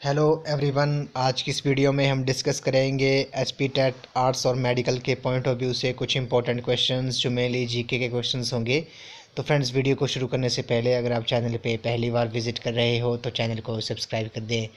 Hello everyone. आज की इस वीडियो में हम डिस्कस करेंगे एचपी टेट आर्ट्स और मेडिकल के पॉइंट ऑफ व्यू से कुछ इंपॉर्टेंट क्वेश्चंस जो मेनली जीके के क्वेश्चंस होंगे। तो फ्रेंड्स, वीडियो को शुरू करने से पहले अगर आप चैनल पे पहली बार विजिट कर रहे हो तो चैनल को सब्सक्राइब कर दें।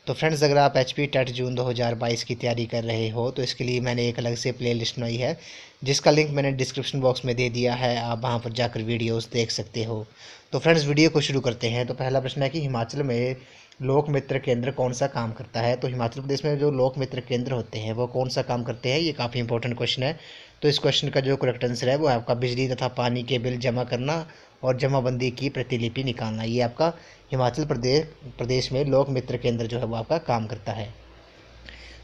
तो फ्रेंड्स, अगर आप एचपी टेट जून 2022 की तैयारी कर रहे हो तो इसके लिए मैंने एक अलग से प्लेलिस्ट बनाई है जिसका लिंक मैंने डिस्क्रिप्शन बॉक्स में दे दिया है। आप वहाँ पर जाकर वीडियोज़ देख सकते हो। तो फ्रेंड्स, वीडियो को शुरू करते हैं। तो पहला प्रश्न है कि हिमाचल में लोक मित्र केंद्र कौन सा काम करता है। तो हिमाचल प्रदेश में जो लोक मित्र केंद्र होते हैं वो कौन सा काम करते हैं, ये काफ़ी इंपॉर्टेंट क्वेश्चन है। तो इस क्वेश्चन का जो करेक्ट आंसर है वो आपका बिजली तथा पानी के बिल जमा करना और जमाबंदी की प्रतिलिपि निकालना। ये आपका हिमाचल प्रदेश में लोक मित्र केंद्र जो है वो आपका काम करता है।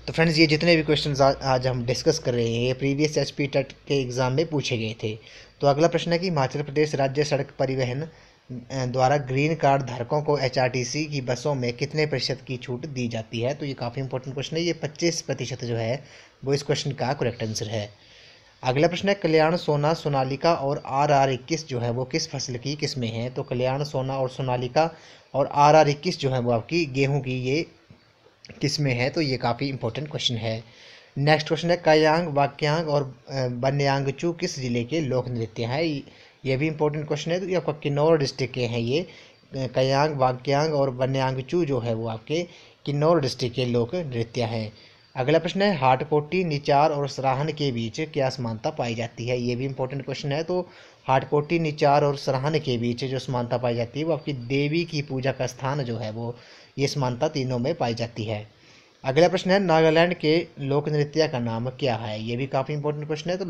तो फ्रेंड्स, ये जितने भी क्वेश्चन आज हम डिस्कस कर रहे हैं ये प्रीवियस एचपी टेट के एग्ज़ाम में पूछे गए थे। तो अगला प्रश्न है कि हिमाचल प्रदेश राज्य सड़क परिवहन द्वारा ग्रीन कार्ड धारकों को एचआरटीसी की बसों में कितने प्रतिशत की छूट दी जाती है। तो ये काफ़ी इंपॉर्टेंट क्वेश्चन है। ये 25% जो है वो इस क्वेश्चन का करेक्ट आंसर है। अगला प्रश्न है कल्याण सोना सोनालिका और RR21 जो है वो किस फसल की किस्में हैं। तो कल्याण सोना और सोनालिका और RR21 जो है वो आपकी गेहूं की ये किस्में हैं। तो ये काफ़ी इंपॉर्टेंट क्वेश्चन है। नेक्स्ट क्वेश्चन है कायांग वाक्यांग और बन्यांगचू किस जिले के लोक नृत्य हैं। ये भी इंपॉर्टेंट क्वेश्चन है। तो ये आपका किन्नौर डिस्ट्रिक्ट के हैं। ये कयांग वाक्यांग और बन्यांगचू जो है वो आपके किन्नौर डिस्ट्रिक्ट के लोक नृत्य हैं। अगला प्रश्न है हाटकोटी निचार और सराहन के बीच क्या समानता पाई जाती है। ये भी इंपॉर्टेंट क्वेश्चन है। तो हाटकोटी निचार और सराहन के बीच जो समानता पाई जाती है वो आपकी देवी की पूजा का स्थान जो है वो ये समानता तीनों में पाई जाती है। अगला प्रश्न है नागालैंड के लोक नृत्य का नाम क्या है। ये भी काफ़ी इंपॉर्टेंट क्वेश्चन है। तो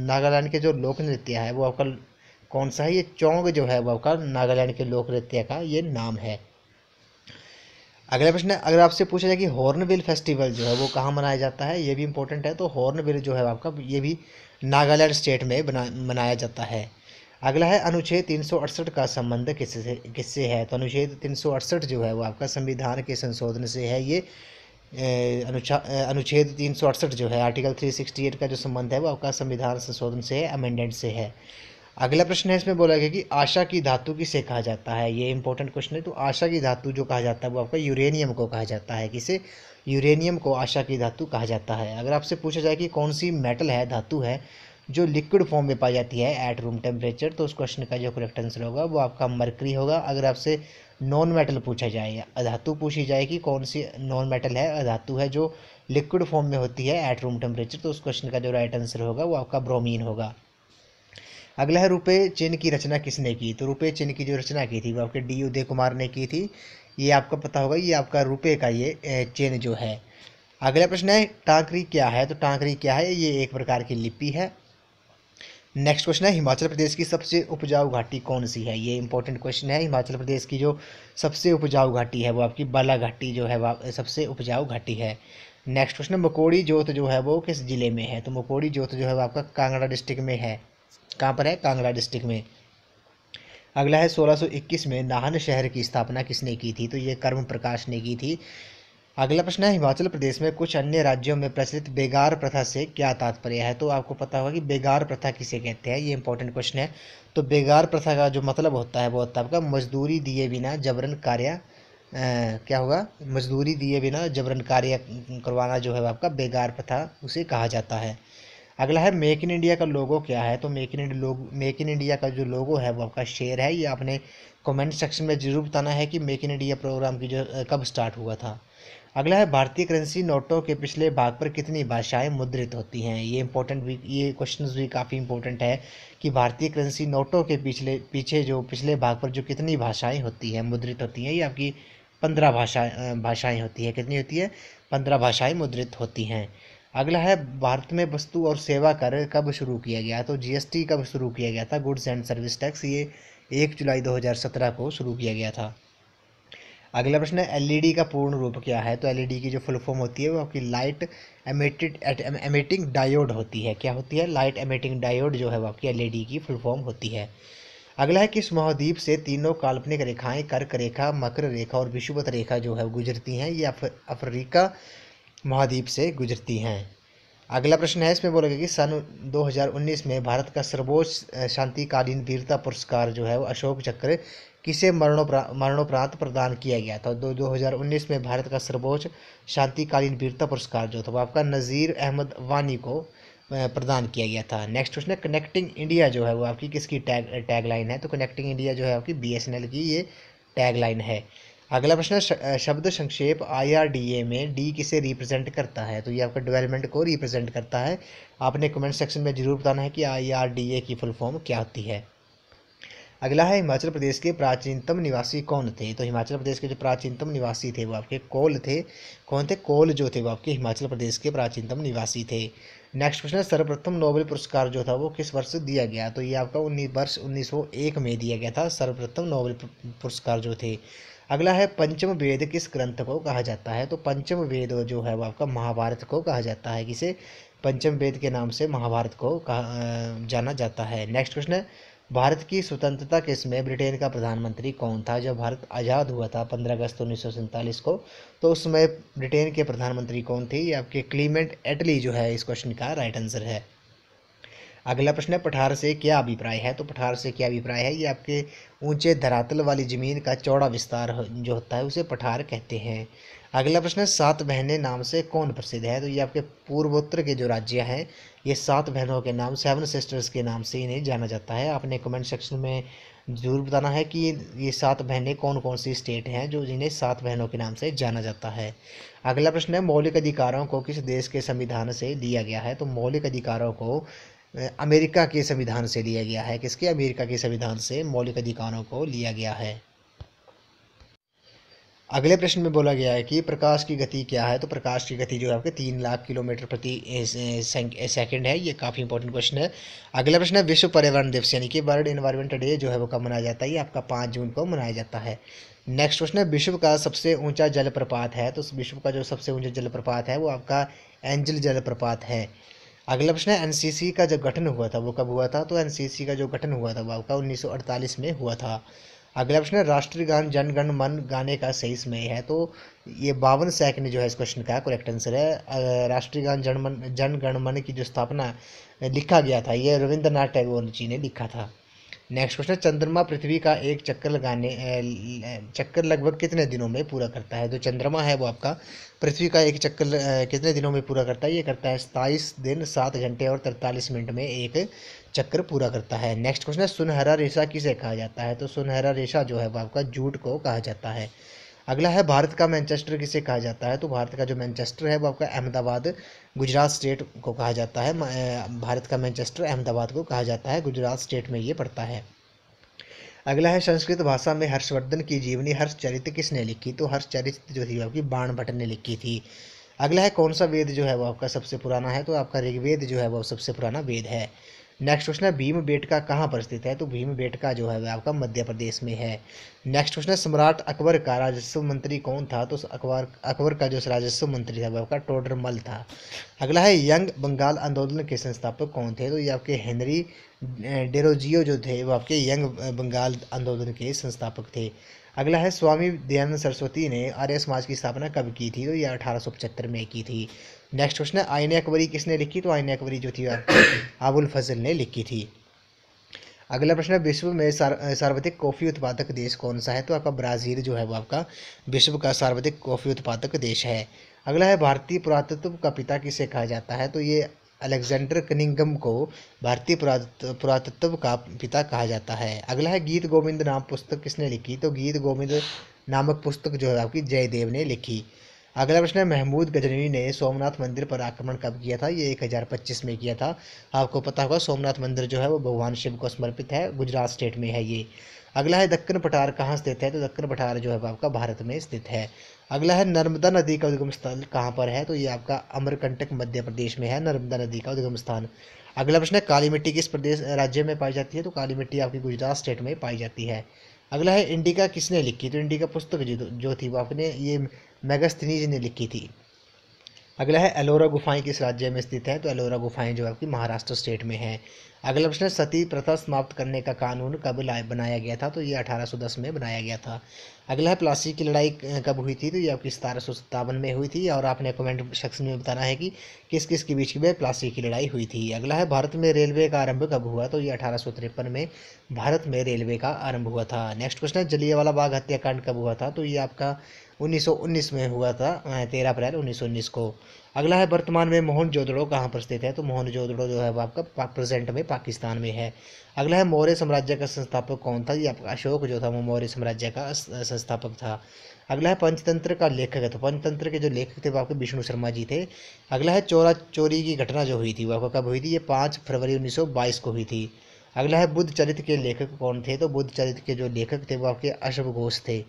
नागालैंड के जो लोक नृत्य है वो आपका कौन सा है। ये चोंग जो है वो आपका नागालैंड के लोक नृत्य का ये नाम है। अगला प्रश्न है अगर आपसे पूछा जाए कि हॉर्नबिल फेस्टिवल जो है वो कहाँ मनाया जाता है, ये भी इंपॉर्टेंट है। तो हॉर्नबिल जो है आपका ये भी नागालैंड स्टेट में मनाया जाता है। अगला है अनुच्छेद 368 का संबंध किससे है। तो अनुच्छेद 368 जो है वो आपका संविधान के संशोधन से है। ये अनुच्छेद 368 जो है आर्टिकल 368 का जो संबंध है वो आपका संविधान संशोधन से है, अमेंडेंट से है। अगला प्रश्न है इसमें बोला गया कि आशा की धातु किसे कहा जाता है। ये इंपॉर्टेंट क्वेश्चन है। तो आशा की धातु जो कहा जाता है वो आपका यूरेनियम को कहा जाता है। किसे? यूरेनियम को आशा की धातु कहा जाता है। अगर आपसे पूछा जाए कि कौन सी मेटल है, धातु है जो लिक्विड फॉर्म में पाई जाती है एट रूम टेम्परेचर, तो उस क्वेश्चन का जो करेक्ट आंसर होगा वो आपका मरकरी होगा। अगर आपसे नॉन मेटल पूछा जाए, अधातु पूछी जाए कि कौन सी नॉन मेटल है, अधातु है जो लिक्विड फॉर्म में होती है एट रूम टेम्परेचर, तो उस क्वेश्चन का जो राइट आंसर होगा वो आपका ब्रोमीन होगा। अगला है रुपये चिन्ह की रचना किसने की। तो रुपये चिन्ह की जो रचना की थी वो आपके डी उदय कुमार ने की थी। ये आपको पता होगा, ये आपका रुपये का ये चिन्ह जो है। अगला प्रश्न है टांकरी क्या है। तो टांकरी क्या है, ये एक प्रकार की लिपि है। नेक्स्ट क्वेश्चन है हिमाचल प्रदेश की सबसे उपजाऊ घाटी कौन सी है। ये इंपॉर्टेंट क्वेश्चन है। हिमाचल प्रदेश की जो सबसे उपजाऊ घाटी है वो आपकी बाला घाटी जो है वो सबसे उपजाऊ घाटी है। नेक्स्ट क्वेश्चन है मकोड़ी जोत जो है वो किस जिले में है। तो मकोड़ी जोत जो है वो आपका कांगड़ा डिस्ट्रिक्ट में है। कहाँ पर है? कांगड़ा डिस्ट्रिक्ट में। अगला है 1621 में नाहन शहर की स्थापना किसने की थी। तो ये कर्म प्रकाश ने की थी। अगला प्रश्न है हिमाचल प्रदेश में कुछ अन्य राज्यों में प्रचलित बेगार प्रथा से क्या तात्पर्य है। तो आपको पता होगा कि बेगार प्रथा किसे कहते हैं। ये इंपॉर्टेंट क्वेश्चन है। तो बेगार प्रथा का जो मतलब होता है वो होता है आपका मजदूरी दिए बिना जबरन कार्य क्या होगा, मजदूरी दिए बिना जबरन कार्य करवाना जो है आपका बेगार प्रथा उसे कहा जाता है। अगला है मेक इन इंडिया का लोगो क्या है। तो मेक इन इंडिया का जो लोगो है वो आपका शेर है। ये आपने कमेंट सेक्शन में जरूर बताना है कि मेक इन इंडिया प्रोग्राम की जो कब स्टार्ट हुआ था। अगला है भारतीय करेंसी नोटों के पिछले भाग पर कितनी भाषाएं मुद्रित होती हैं। ये इंपॉर्टेंट भी, ये क्वेश्चन भी काफ़ी इंपॉर्टेंट है कि भारतीय करेंसी नोटों के पीछे जो पिछले भाग पर जो कितनी भाषाएं होती हैं, मुद्रित होती हैं। ये आपकी 15 भाषाएं होती हैं। कितनी होती है? 15 भाषाएं मुद्रित होती हैं। अगला है भारत में वस्तु और सेवा कर कब शुरू किया गया। तो जीएसटी कब शुरू किया गया था? Goods and service tax. ये 1 जुलाई 2017 को शुरू किया गया था। अगला प्रश्न है एलईडी का पूर्ण रूप क्या है। तो एलईडी की जो फुल फॉर्म होती है वो आपकी लाइट एमिटिंग डायोड होती है। क्या होती है? लाइट एमिटिंग डायोड जो है वो आपकी एलईडी की फुल फॉर्म होती है। अगला है किस महाद्वीप से तीनों काल्पनिक रेखाएं कर्क रेखा, मकर रेखा और विषुवत रेखा जो है गुजरती हैं। ये अफ्रीका महाद्वीप से गुजरती हैं। अगला प्रश्न है इसमें बोलेगा कि सन 2019 में भारत का सर्वोच्च शांतिकालीन वीरता पुरस्कार जो है वो अशोक चक्र किसे मरणोपरांत प्रदान किया गया था? 2019 में भारत का सर्वोच्च शांतिकालीन वीरता पुरस्कार जो था वो आपका नज़ीर अहमद वानी को प्रदान किया गया था। नेक्स्ट क्वेश्चन है, कनेक्टिंग इंडिया जो है वो आपकी किसकी टैगलाइन है? तो कनेक्टिंग इंडिया जो है आपकी BSNL की ये टैगलाइन है। अगला प्रश्न है, शब्द संक्षेप IRDA में डी किसे रिप्रेजेंट करता है? तो ये आपका डेवलपमेंट को रिप्रेजेंट करता है। आपने कमेंट सेक्शन में जरूर बताना है कि IRDA की फुल फॉर्म क्या होती है। अगला है, हिमाचल प्रदेश के प्राचीनतम निवासी कौन थे? तो हिमाचल प्रदेश के जो प्राचीनतम निवासी थे वो आपके कोल थे। कौन थे? कोल जो थे वो आपके हिमाचल प्रदेश के प्राचीनतम निवासी थे। नेक्स्ट क्वेश्चन है, सर्वप्रथम नोबेल पुरस्कार जो था वो किस वर्ष दिया गया? तो ये आपका 1901 में दिया गया था सर्वप्रथम नोबेल पुरस्कार जो थे। अगला है, पंचम वेद किस ग्रंथ को कहा जाता है? तो पंचम वेद जो है वो आपका महाभारत को कहा जाता है। किसे? पंचम वेद के नाम से महाभारत को जाना जाता है। नेक्स्ट क्वेश्चन है, भारत की स्वतंत्रता के समय ब्रिटेन का प्रधानमंत्री कौन था? जब भारत आज़ाद हुआ था 15 अगस्त 1947 को, तो उस समय ब्रिटेन के प्रधानमंत्री कौन थे? ये आपके क्लीमेंट एटली जो है इस क्वेश्चन का राइट आंसर है। अगला प्रश्न है, पठार से क्या अभिप्राय है? तो पठार से क्या अभिप्राय है? ये आपके ऊंचे धरातल वाली जमीन का चौड़ा विस्तार जो होता है उसे पठार कहते हैं। अगला प्रश्न है, सात बहनें नाम से कौन प्रसिद्ध है? तो ये आपके पूर्वोत्तर के जो राज्य हैं ये सात बहनों के नाम, 7 सिस्टर्स के नाम से इन्हें जाना जाता है। आपने कमेंट सेक्शन में जरूर बताना है कि ये सात बहनें कौन कौन सी स्टेट हैं जो जिन्हें सात बहनों के नाम से जाना जाता है। अगला प्रश्न है, मौलिक अधिकारों को किस देश के संविधान से लिया गया है? तो मौलिक अधिकारों को अमेरिका के संविधान से लिया गया है। किसके? अमेरिका के संविधान से मौलिक अधिकारों को लिया गया है। अगले प्रश्न में बोला गया है कि प्रकाश की गति क्या है? तो प्रकाश की गति जो है आपके 3 लाख किलोमीटर प्रति सेकंड है। ये काफ़ी इंपॉर्टेंट क्वेश्चन है। अगला प्रश्न है, विश्व पर्यावरण दिवस यानी कि वर्ल्ड एनवायरमेंट डे जो है वो कब मनाया जाता है? ये आपका 5 जून को मनाया जाता है। नेक्स्ट क्वेश्चन है, विश्व का सबसे ऊंचा जलप्रपात है? तो विश्व का जो सबसे ऊंचा जलप्रपात है वो आपका एंजल जलप्रपात है। अगला प्रश्न है, NCC का जो गठन हुआ था वो कब हुआ था? तो NCC का जो गठन हुआ था वो आपका 1948 में हुआ था। अगला प्रश्न है, राष्ट्रीय गान जन गण मन गाने का सही समय है? तो ये 52 सेकंड जो है इस क्वेश्चन का करेक्ट आंसर है। राष्ट्रीय गान जन गण मन की जो स्थापना लिखा गया था ये रविंद्रनाथ टैगोर जी ने लिखा था। नेक्स्ट क्वेश्चन, चंद्रमा पृथ्वी का एक चक्कर लगभग कितने दिनों में पूरा करता है? तो चंद्रमा है वो आपका पृथ्वी का एक चक्कर कितने दिनों में पूरा करता है? ये करता है 27 दिन 7 घंटे और 43 मिनट में एक चक्कर पूरा करता है। नेक्स्ट क्वेश्चन है, सुनहरा रेशा किसे कहा जाता है? तो सुनहरा रेशा जो है वो आपका जूट को कहा जाता है। अगला है, भारत का मैनचेस्टर किसे कहा जाता है? तो भारत का जो मैनचेस्टर है वो आपका अहमदाबाद गुजरात स्टेट को कहा जाता है। भारत का मैनचेस्टर अहमदाबाद को कहा जाता है, गुजरात स्टेट में ये पड़ता है। अगला है, संस्कृत भाषा में हर्षवर्धन की जीवनी हर्षचरित किसने लिखी? तो हर्षचरित जो थी आपकी बाणभट्ट ने लिखी थी। अगला है, कौन सा वेद जो है वो आपका सबसे पुराना है? तो आपका ऋग्वेद जो है वो सबसे पुराना वेद है। नेक्स्ट क्वेश्चन है, भीम बेटका कहाँ पर स्थित है? तो भीम बेटका जो है वह आपका मध्य प्रदेश में है। नेक्स्ट क्वेश्चन है, सम्राट अकबर का राजस्व मंत्री कौन था? तो अकबर का जो राजस्व मंत्री था वह आपका टोडरमल था। अगला है, यंग बंगाल आंदोलन के संस्थापक कौन थे? तो ये आपके हेनरी डेरोजियो जो थे वो आपके यंग बंगाल आंदोलन के संस्थापक थे। अगला है, स्वामी दयानंद सरस्वती ने आर्य समाज की स्थापना कब की थी? तो ये 1875 में की थी। नेक्स्ट क्वेश्चन है, आईन अकबरी किसने लिखी? तो आईन अकबरी जो थी अबुल फजल ने लिखी थी। अगला प्रश्न है, विश्व में सर्वाधिक कॉफ़ी उत्पादक देश कौन सा है? तो आपका ब्राज़ील जो है वो आपका विश्व का सर्वाधिक कॉफ़ी उत्पादक देश है। अगला है, भारतीय पुरातत्व का पिता किसे कहा जाता है? तो ये अलेक्जेंडर कनिंघम को भारतीय पुरातत्व का पिता कहा जाता है। अगला है, गीत गोविंद नाम पुस्तक किसने लिखी? तो गीत गोविंद नामक पुस्तक जो है आपकी जयदेव ने लिखी। अगला प्रश्न है, महमूद गजनवी ने सोमनाथ मंदिर पर आक्रमण कब किया था? ये 1025 में किया था। आपको पता होगा सोमनाथ मंदिर जो है वो भगवान शिव को समर्पित है, गुजरात स्टेट में है ये। अगला है, दक्कन पठार कहाँ स्थित है? तो दक्कन पठार जो है वो आपका भारत में स्थित है। अगला है, नर्मदा नदी का उद्गम स्थल कहाँ पर है? तो ये आपका अमरकंटक मध्य प्रदेश में है नर्मदा नदी का उद्गम स्थान। अगला प्रश्न है, काली मिट्टी किस राज्य में पाई जाती है? तो काली मिट्टी आपकी गुजरात स्टेट में पाई जाती है। अगला है, इंडिका किसने लिखी? तो इंडिका पुस्तक जो थी वो आपने ये मेगास्थनीज ने लिखी थी। अगला है एलोरा गुफाएं किस राज्य में स्थित है, तो एलोरा गुफाएं जो है आपकी महाराष्ट्र स्टेट में है। अगला प्रश्न है सती प्रथा समाप्त करने का कानून कब बनाया गया था, तो ये 1810 में बनाया गया था। अगला है प्लासी की लड़ाई कब हुई थी, तो ये आपकी 1757 में हुई थी, और आपने कमेंट सेक्शन में बताना है कि किस किस के बीच में प्लासी की लड़ाई हुई थी। अगला है भारत में रेलवे का आरंभ कब हुआ, तो ये 1853 में भारत में रेलवे का आरंभ हुआ था। नेक्स्ट क्वेश्चन है जलियांवाला बाग हत्याकांड कब हुआ था, तो ये आपका 1919 में हुआ था, 13 अप्रैल 1919 को। अगला है वर्तमान में मोहनजोदड़ो कहाँ पर स्थित है, तो मोहनजोदड़ो जो है वो आपका प्रेजेंट में पाकिस्तान में है। अगला है मौर्य साम्राज्य का संस्थापक कौन था, ये आपका अशोक जो था वो मौर्य साम्राज्य का संस्थापक था। अगला है पंचतंत्र का लेखक है, तो पंचतंत्र के जो लेखक थे वो आपके विष्णु शर्मा जी थे। अगला है चोरा चोरी की घटना जो हुई थी वो आपको कब हुई थी, ये 5 फरवरी 1922 को हुई थी। अगला है बुद्ध चरित्र के लेखक कौन थे, तो बुद्ध चरित्र के जो लेखक थे वो आपके अश्व घोष थे।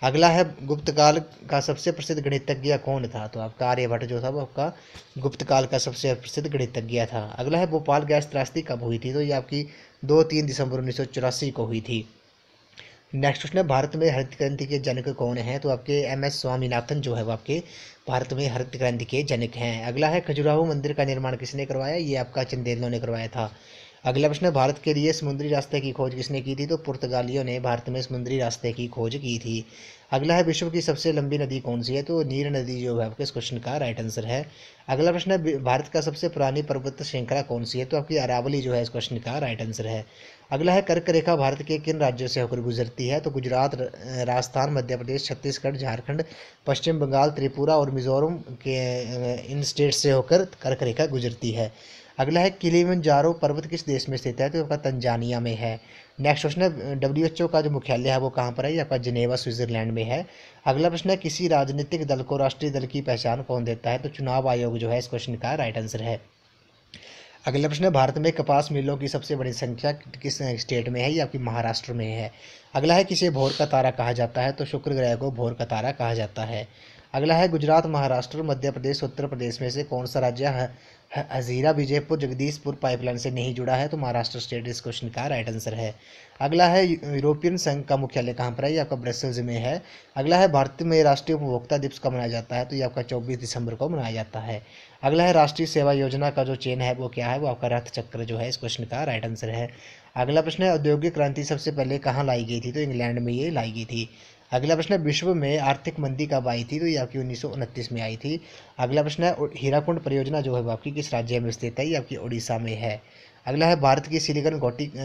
अगला है गुप्त काल का सबसे प्रसिद्ध गणितज्ञ कौन था, तो आपका आर्यभट्ट जो था वो आपका गुप्त काल का सबसे प्रसिद्ध गणितज्ञ था। अगला है भोपाल गैस त्रासदी कब हुई थी, तो ये आपकी 2-3 दिसंबर 1984 को हुई थी। नेक्स्ट क्वेश्चन है भारत में हरित क्रांति के जनक कौन है, तो आपके MS स्वामीनाथन जो है वो आपके भारत में हरित क्रांति के जनक हैं। अगला है खजुराहो मंदिर का निर्माण किसने करवाया, ये आपका चंदेलों ने करवाया था। अगला प्रश्न है भारत के लिए समुद्री रास्ते की खोज किसने की थी, तो पुर्तगालियों ने भारत में समुद्री रास्ते की खोज की थी। अगला है विश्व की सबसे लंबी नदी कौन सी है, तो नील नदी जो है आपके इस क्वेश्चन का राइट आंसर है। अगला प्रश्न है भारत का सबसे पुरानी पर्वत श्रृंखला कौन सी है, तो आपकी अरावली जो है इस क्वेश्चन का राइट आंसर है। अगला है कर्क रेखा भारत के किन राज्यों से होकर गुजरती है, तो गुजरात, राजस्थान, मध्य प्रदेश, छत्तीसगढ़, झारखंड, पश्चिम बंगाल, त्रिपुरा और मिजोरम के इन स्टेट से होकर कर्क रेखा गुजरती है। अगला है किलिमंजारो पर्वत किस देश में स्थित है, तो आपका तंजानिया में है। नेक्स्ट क्वेश्चन है WHO का जो मुख्यालय है वो कहाँ पर है, ये आपका जिनेवा स्विट्जरलैंड में है। अगला प्रश्न है किसी राजनीतिक दल को राष्ट्रीय दल की पहचान कौन देता है, तो चुनाव आयोग जो है इस क्वेश्चन का राइट आंसर है। अगला प्रश्न है भारत में कपास मिलों की सबसे बड़ी संख्या किस स्टेट में है, ये आपकी महाराष्ट्र में है। अगला है किसे भोर का तारा कहा जाता है, तो शुक्र ग्रह को भोर का तारा कहा जाता है। अगला है गुजरात, महाराष्ट्र, मध्य प्रदेश, उत्तर प्रदेश में से कौन सा राज्य हजीरा विजयपुर जगदीशपुर पाइपलाइन से नहीं जुड़ा है, तो महाराष्ट्र स्टेट इस क्वेश्चन का राइट आंसर है। अगला है यूरोपियन संघ का मुख्यालय कहाँ पर है, ये आपका ब्रसेल्स में है। अगला है भारत में राष्ट्रीय उपभोक्ता दिवस कब मनाया जाता है, तो ये आपका 24 दिसंबर को मनाया जाता है। अगला है राष्ट्रीय सेवा योजना का जो चेन है वो क्या है, वो आपका रथ चक्र जो है इस क्वेश्चन का राइट आंसर है। अगला प्रश्न है औद्योगिक क्रांति सबसे पहले कहाँ लाई गई थी, तो इंग्लैंड में ये लाई गई थी। अगला प्रश्न है विश्व में आर्थिक मंदी कब आई थी, तो ये आपकी 1929 में आई थी। अगला प्रश्न है हीराकुंड परियोजना जो है वो आपकी किस राज्य में स्थित है, ये आपकी उड़ीसा में है। अगला है भारत की सिलिकन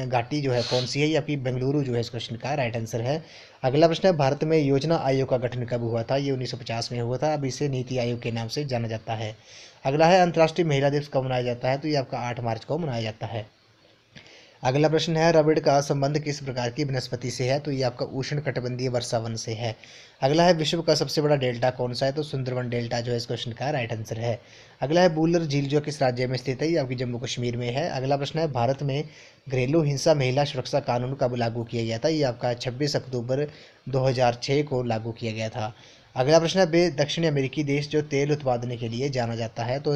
घाटी जो है कौन सी है, ये आपकी बेंगलुरु जो है इस क्वेश्चन का राइट आंसर है। अगला प्रश्न है भारत में योजना आयोग का गठन कब हुआ था, ये 1950 में हुआ था, अब इसे नीति आयोग के नाम से जाना जाता है। अगला है अंतर्राष्ट्रीय महिला दिवस कब मनाया जाता है, तो ये आपका 8 मार्च को मनाया जाता है। अगला प्रश्न है रबड़ का संबंध किस प्रकार की वनस्पति से है, तो ये आपका उष्ण कटिबंधीय वर्षावन से है। अगला है विश्व का सबसे बड़ा डेल्टा कौन सा है, तो सुंदरवन डेल्टा जो है इस क्वेश्चन का राइट आंसर है। अगला है बूलर झील जो किस राज्य में स्थित है, ये आपकी जम्मू कश्मीर में है। अगला प्रश्न है भारत में घरेलू हिंसा महिला सुरक्षा कानून कब लागू किया गया था, ये आपका 26 अक्टूबर 2006 को लागू किया गया था। अगला प्रश्न है दक्षिण अमेरिकी देश जो तेल उत्पादन के लिए जाना जाता है, तो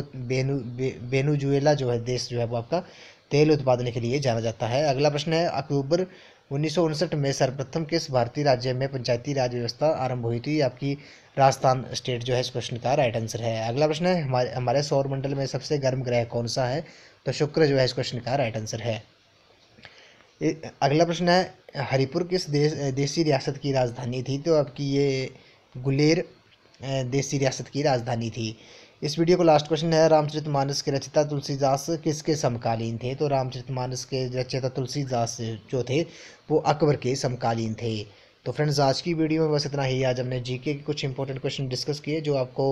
वेनेजुएला जो है देश जो है वो आपका तेल उत्पादन के लिए जाना जाता है। अगला प्रश्न है अक्टूबर 1959 में सर्वप्रथम किस भारतीय राज्य में पंचायती राज व्यवस्था आरंभ हुई थी, आपकी राजस्थान स्टेट जो है इस क्वेश्चन का राइट आंसर है। अगला प्रश्न है हमारे सौर मंडल में सबसे गर्म ग्रह कौन सा है, तो शुक्र जो है इस क्वेश्चन का राइट आंसर है। अगला प्रश्न है हरिपुर किस देसी रियासत की राजधानी थी, तो आपकी ये गुलेर देसी रियासत की राजधानी थी। इस वीडियो को लास्ट क्वेश्चन है रामचरितमानस के रचयिता तुलसीदास किसके समकालीन थे, तो रामचरितमानस के रचयिता तुलसीदास जो थे वो अकबर के समकालीन थे। तो फ्रेंड्स आज की वीडियो में बस इतना ही। आज हमने जीके के कुछ इंपॉर्टेंट क्वेश्चन डिस्कस किए जो आपको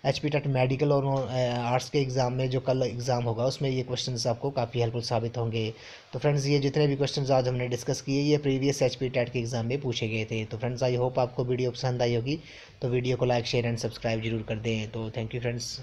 HP टेट मेडिकल और आर्ट्स के एग्ज़ाम में जो कल एग्ज़ाम होगा उसमें ये क्वेश्चंस आपको काफ़ी हेल्पफुल साबित होंगे। तो फ्रेंड्स ये जितने भी क्वेश्चंस आज हमने डिस्कस किए ये प्रीवियस HP टेट के एग्ज़ाम में पूछे गए थे। तो फ्रेंड्स आई होप आपको वीडियो पसंद आई होगी, तो वीडियो को लाइक शेयर एंड सब्सक्राइब जरूर कर दें। तो थैंक यू फ्रेंड्स।